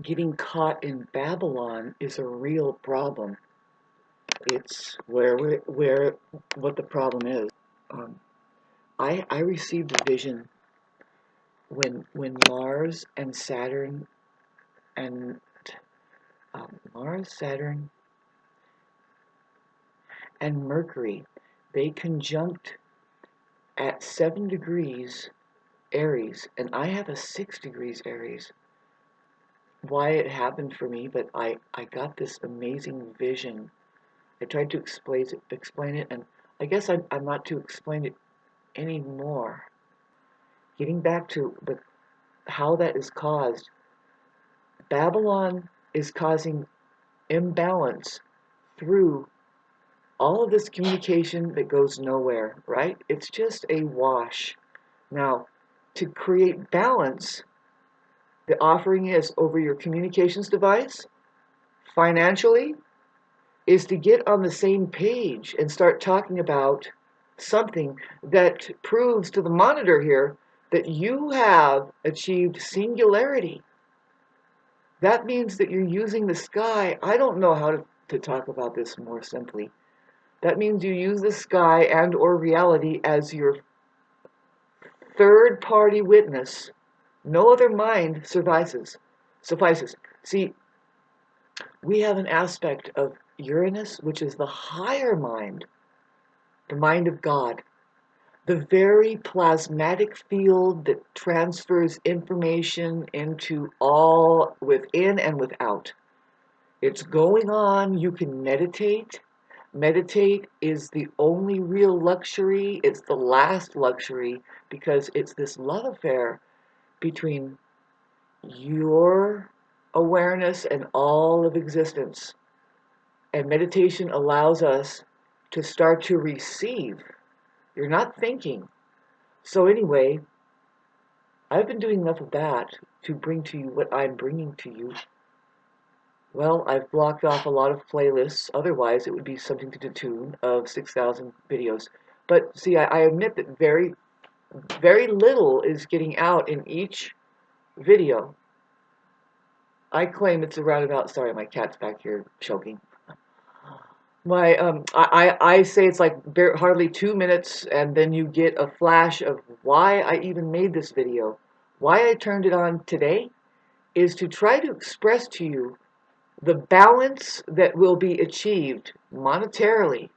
getting caught in Babylon is a real problem. It's where what the problem is. Um, I received a vision when Mars and Saturn and Mars, Saturn, and Mercury, they conjunct at 7 degrees Aries, and I have a 6 degrees Aries. Why it happened for me, but I got this amazing vision. I tried to explain it, and I guess I'm not to explain it anymore. Getting back to how that is caused, Babylon is causing imbalance through all of this communication that goes nowhere, right? It's just a wash. Now, to create balance, the offering is over your communications device, financially, is to get on the same page and start talking about something that proves to the monitor here that you have achieved singularity. That means that you're using the sky. I don't know how to talk about this more simply. That means you use the sky and or reality as your third party witness. No other mind suffices. See, we have an aspect of Uranus, which is the higher mind, the mind of God, the very plasmatic field that transfers information into all within and without. It's going on. You can meditate. Meditate is the only real luxury. It's the last luxury because it's this love affair between your awareness and all of existence. And meditation allows us to start to receive. You're not thinking. So anyway, I've been doing enough of that to bring to you what I'm bringing to you. Well, I've blocked off a lot of playlists. Otherwise, it would be something to the tune of 6,000 videos. But see, I admit that very little is getting out in each video. I claim it's around about, sorry, my cat's back here choking. I say it's like hardly 2 minutes, and then you get a flash of why I even made this video. Why I turned it on today is to try to express to you the balance that will be achieved monetarily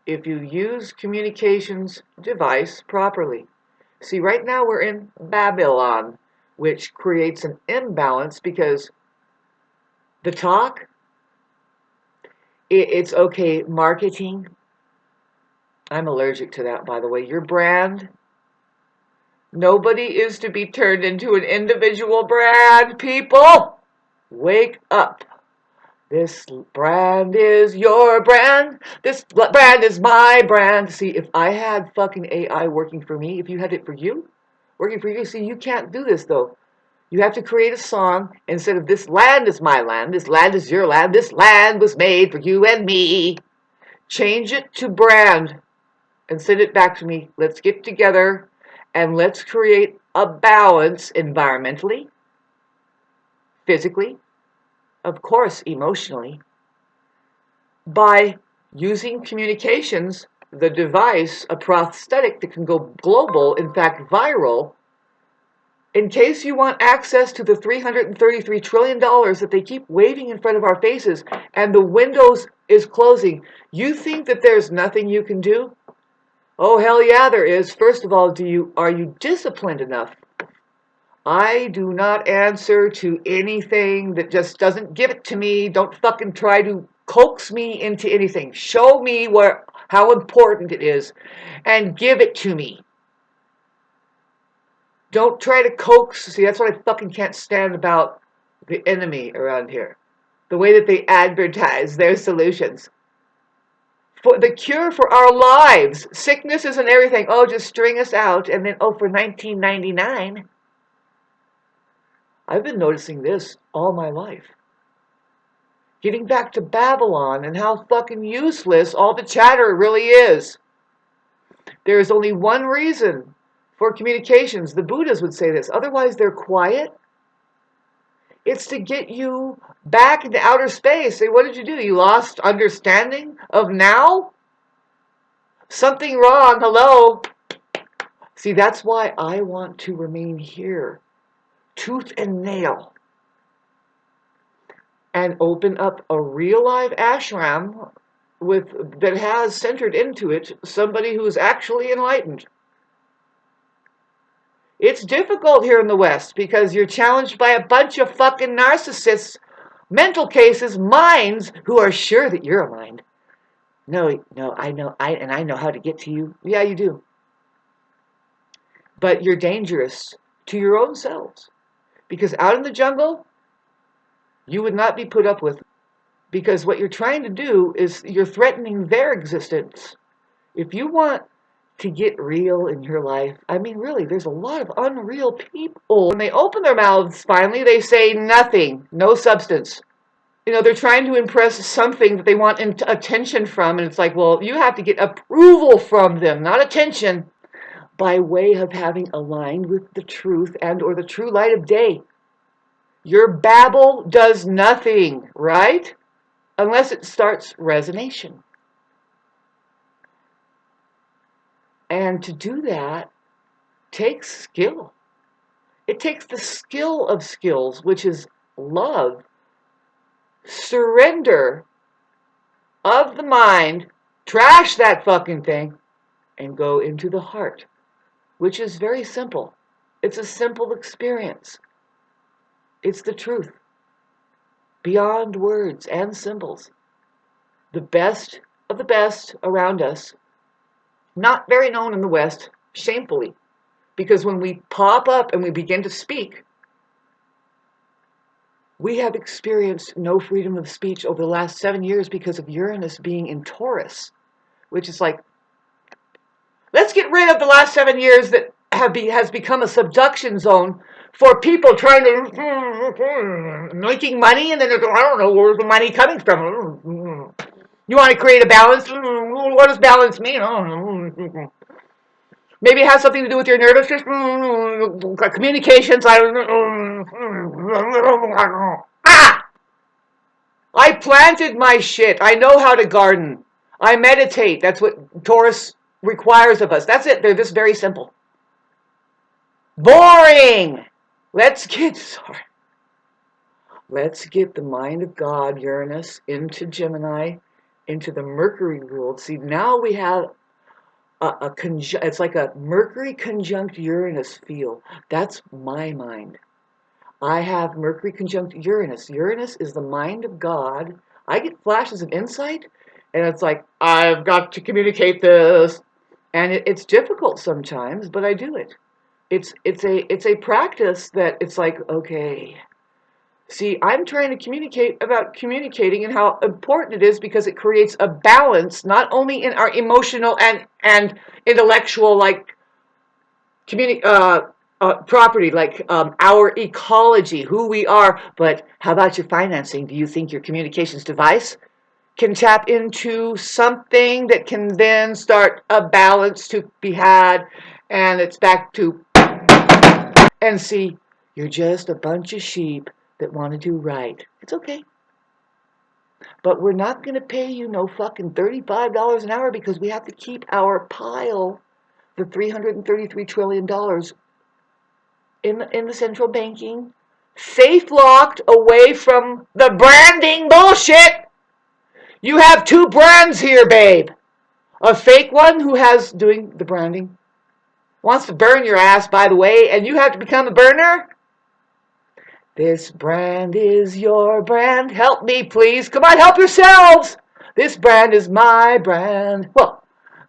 if you use communications device properly. See, right now we're in Babylon, which creates an imbalance because the talk, it's okay, marketing. I'm allergic to that, by the way. Your brand, nobody is to be turned into an individual brand, people. Wake up. This brand is your brand. This brand is my brand. See, if I had fucking AI working for me, if you had it for you, working for you, see, you can't do this though. You have to create a song instead of this land is my land, this land is your land, this land was made for you and me. Change it to brand and send it back to me. Let's get together and let's create a balance environmentally, physically, of course, emotionally, by using communications, the device, a prosthetic that can go global, in fact viral, in case you want access to the $333 trillion that they keep waving in front of our faces and the windows is closing. You think that there's nothing you can do? Oh, hell yeah, there is. First of all, are you disciplined enough? I do not answer to anything that just doesn't give it to me. Don't fucking try to coax me into anything. Show me how important it is and give it to me. Don't try to coax. See, that's what I fucking can't stand about the enemy around here. The way that they advertise their solutions. For the cure for our lives. Sickness isn't everything. Oh, just string us out. And then, for 1999. I've been noticing this all my life. Getting back to Babylon and how fucking useless all the chatter really is. There is only one reason for communications. The Buddhas would say this. Otherwise, they're quiet. It's to get you back into outer space. Say, what did you do? You lost understanding of now? Something wrong. Hello? See, that's why I want to remain here, tooth and nail, and open up a real live ashram that has centered into it somebody who's actually enlightened. It's difficult here in the West because you're challenged by a bunch of fucking narcissists, mental cases, minds who are sure that you're a mind. No, I know, I know how to get to you. Yeah, you do. But you're dangerous to your own selves because out in the jungle, you would not be put up with, because what you're trying to do is you're threatening their existence. If you want to get real in your life, I mean, really, there's a lot of unreal people. When they open their mouths, finally, they say nothing, no substance. They're trying to impress something that they want attention from, and it's like, well, you have to get approval from them, not attention, by way of having aligned with the truth and or the true light of day. Your babble does nothing, right? Unless it starts resonation. And to do that takes skill. It takes the skill of skills, which is love, surrender of the mind, trash that fucking thing, and go into the heart, which is very simple. It's a simple experience. It's the truth, beyond words and symbols. The best of the best around us, not very known in the West, shamefully, because when we pop up and we begin to speak, we have experienced no freedom of speech over the last 7 years because of Uranus being in Taurus, which is like, let's get rid of the last 7 years that has become a subduction zone for people trying to making money, and then I don't know where's the money coming from. You want to create a balance? What does balance mean? Maybe it has something to do with your nervous system, communications. I don't know. I planted my shit. I know how to garden. I meditate. That's what Taurus requires of us. That's it. They're just very simple. Boring. Let's get the mind of God, Uranus, into Gemini, into the Mercury ruled. See, now we have it's like a Mercury conjunct Uranus feel. That's my mind. I have Mercury conjunct Uranus. Uranus is the mind of God. I get flashes of insight, and it's like, I've got to communicate this. And it's difficult sometimes, but I do it. It's a practice that it's like, okay. See, I'm trying to communicate about communicating and how important it is because it creates a balance, not only in our emotional and intellectual, like, property, like our ecology, who we are, but how about your financing? Do you think your communications device can tap into something that can then start a balance to be had, and it's back to, and see, you're just a bunch of sheep that want to do right. It's okay. But we're not going to pay you no fucking $35 an hour because we have to keep our pile, the $333 trillion in the central banking, safe locked away from the branding bullshit. You have two brands here, babe. A fake one who has doing the branding, wants to burn your ass, by the way, and you have to become a burner. This brand is your brand. Help me, please. Come on, help yourselves. This brand is my brand. Well,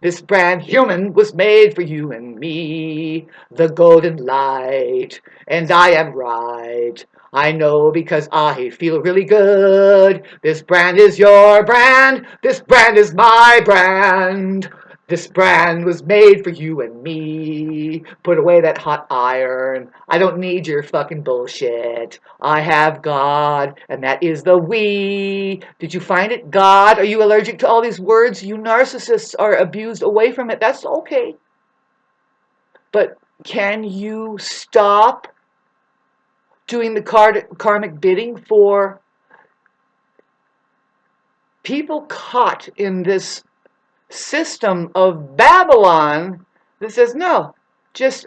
this brand, human, was made for you and me. The golden light. And I am right. I know because I feel really good. This brand is your brand. This brand is my brand. This brand was made for you and me. Put away that hot iron. I don't need your fucking bullshit. I have God, and that is the we. Did you find it? God? Are you allergic to all these words? You narcissists are abused away from it. That's okay. But can you stop doing the karmic bidding for people caught in this system of Babylon that says, no, just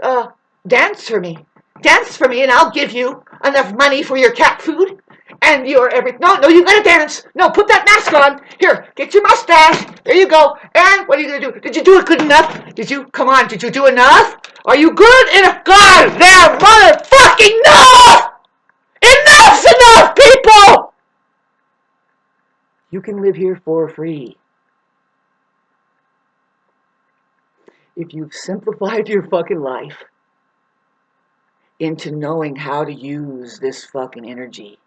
dance for me. Dance for me and I'll give you enough money for your cat food and your everything. No, no, you gotta dance. No, put that mask on. Here, get your mustache. There you go. And what are you gonna do? Did you do it good enough? Did you? Come on, did you do enough? Are you good enough? God, there, motherfucking enough! Enough's enough, people! You can live here for free. If you've simplified your fucking life into knowing how to use this fucking energy.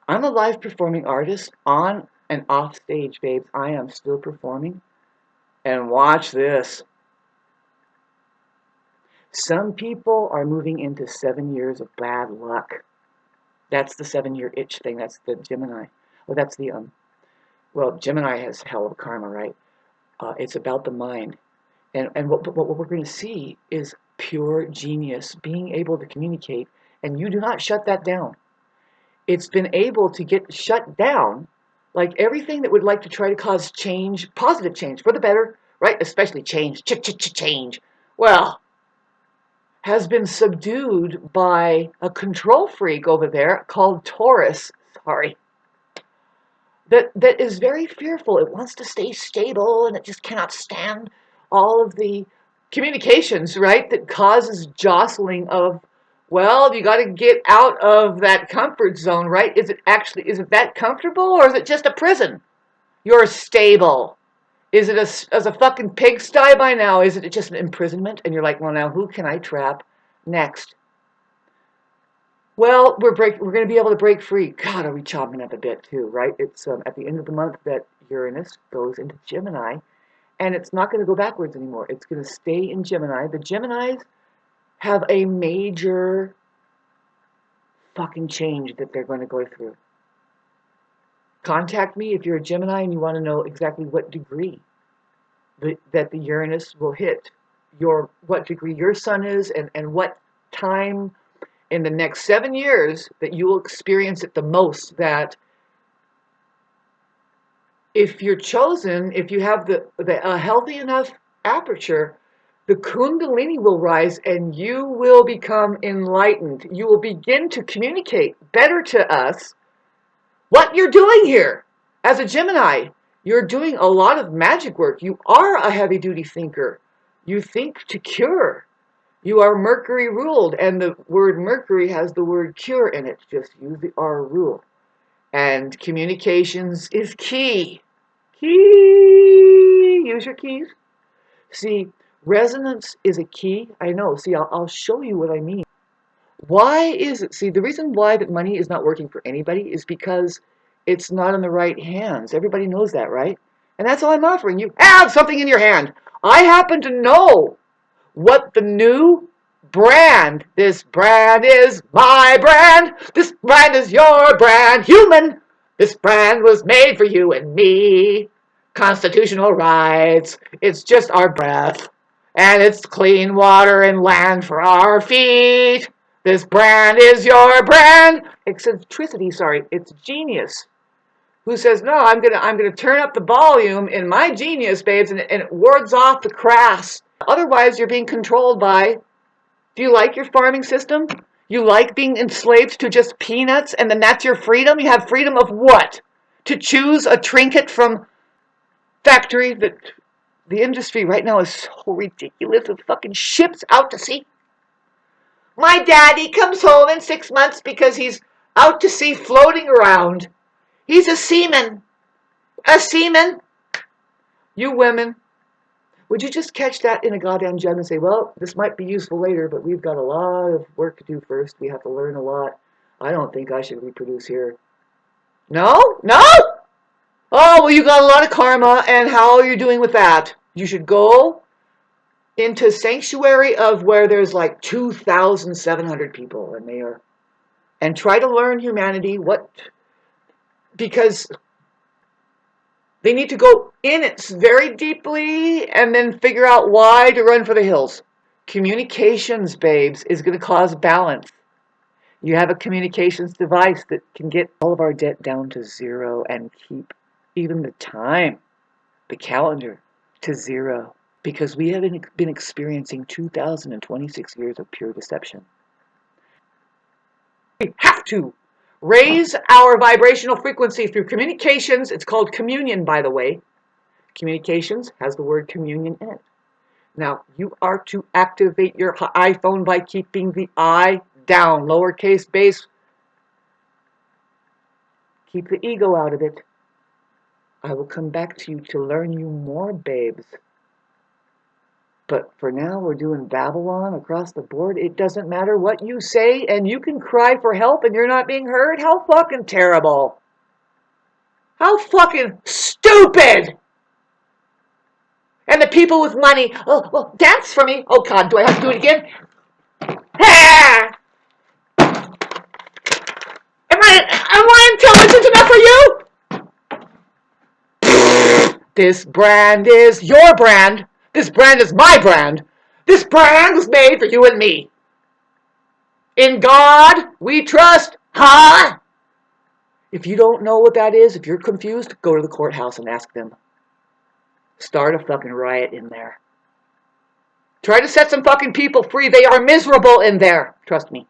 I'm a live performing artist on and off stage, babes. I am still performing. And watch this. Some people are moving into 7 years of bad luck. That's the 7-year itch thing. That's the Gemini. Well, that's the, well, Gemini has hell of karma, right? It's about the mind. And what we're going to see is pure genius, being able to communicate, and you do not shut that down. It's been able to get shut down, like everything that would like to try to cause change, positive change, for the better, right? Especially change, change. Well, has been subdued by a control freak over there called Taurus. Sorry. That is very fearful. It wants to stay stable and it just cannot stand all of the communications, right? That causes jostling of, well, you got to get out of that comfort zone, right? Is it that comfortable or is it just a prison? You're stable. Is it as a fucking pigsty by now? Is it just an imprisonment? And you're like, well, now who can I trap next? Well, we're going to be able to break free. God, are we chopping up a bit too, right? It's at the end of the month that Uranus goes into Gemini, and it's not going to go backwards anymore. It's going to stay in Gemini. The Geminis have a major fucking change that they're going to go through. Contact me if you're a Gemini and you want to know exactly what degree that the Uranus will hit, what degree your sun is, and what time in the next 7 years that you will experience it the most. That if you're chosen, if you have a healthy enough aperture, the Kundalini will rise and you will become enlightened. You will begin to communicate better to us what you're doing here. As a Gemini, you're doing a lot of magic work. You are a heavy-duty thinker. You think to cure. You are Mercury ruled, and the word Mercury has the word cure in it. Just use the R rule. And communications is key. Key! Use your keys. See, resonance is a key. I know. See, I'll show you what I mean. Why is it? See, the reason why that money is not working for anybody is because it's not in the right hands. Everybody knows that, right? And that's all I'm offering you. Have something in your hand. I happen to know what the new brand, this brand is my brand, this brand is your brand, human, this brand was made for you and me, constitutional rights, it's just our breath, and it's clean water and land for our feet, this brand is your brand, eccentricity, sorry, it's genius. Who says, no, I'm gonna turn up the volume in my genius, babes, and it wards off the crass. Otherwise, you're being controlled by, do you like your farming system? You like being enslaved to just peanuts, and then that's your freedom? You have freedom of what? To choose a trinket from factory that the industry right now is so ridiculous with fucking ships out to sea. My daddy comes home in 6 months because he's out to sea floating around. He's a seaman. A seaman. You women, would you just catch that in a goddamn gem and say, well, this might be useful later, but we've got a lot of work to do first. We have to learn a lot. I don't think I should reproduce here. No? No? Oh, well, you got a lot of karma, and how are you doing with that? You should go into sanctuary of where there's like 2,700 people, and try to learn humanity, because they need to go in it very deeply and then figure out why to run for the hills. Communications, babes, is going to cause balance. You have a communications device that can get all of our debt down to zero and keep even the time, the calendar, to zero. Because we have been experiencing 2026 years of pure deception. We have to raise our vibrational frequency through communications. It's called communion, by the way. Communications has the word communion in it. Now, you are to activate your iPhone by keeping the I down, lowercase base. Keep the ego out of it. I will come back to you to learn you more, babes. But for now, we're doing Babylon across the board. It doesn't matter what you say, and you can cry for help and you're not being heard. How fucking terrible. How fucking stupid. And the people with money, oh, well, dance for me. Oh, God, do I have to do it again? Ah! Am I intelligent enough for you? This brand is your brand. This brand is my brand. This brand was made for you and me. In God we trust, huh? If you don't know what that is, if you're confused, go to the courthouse and ask them. Start a fucking riot in there. Try to set some fucking people free. They are miserable in there. Trust me.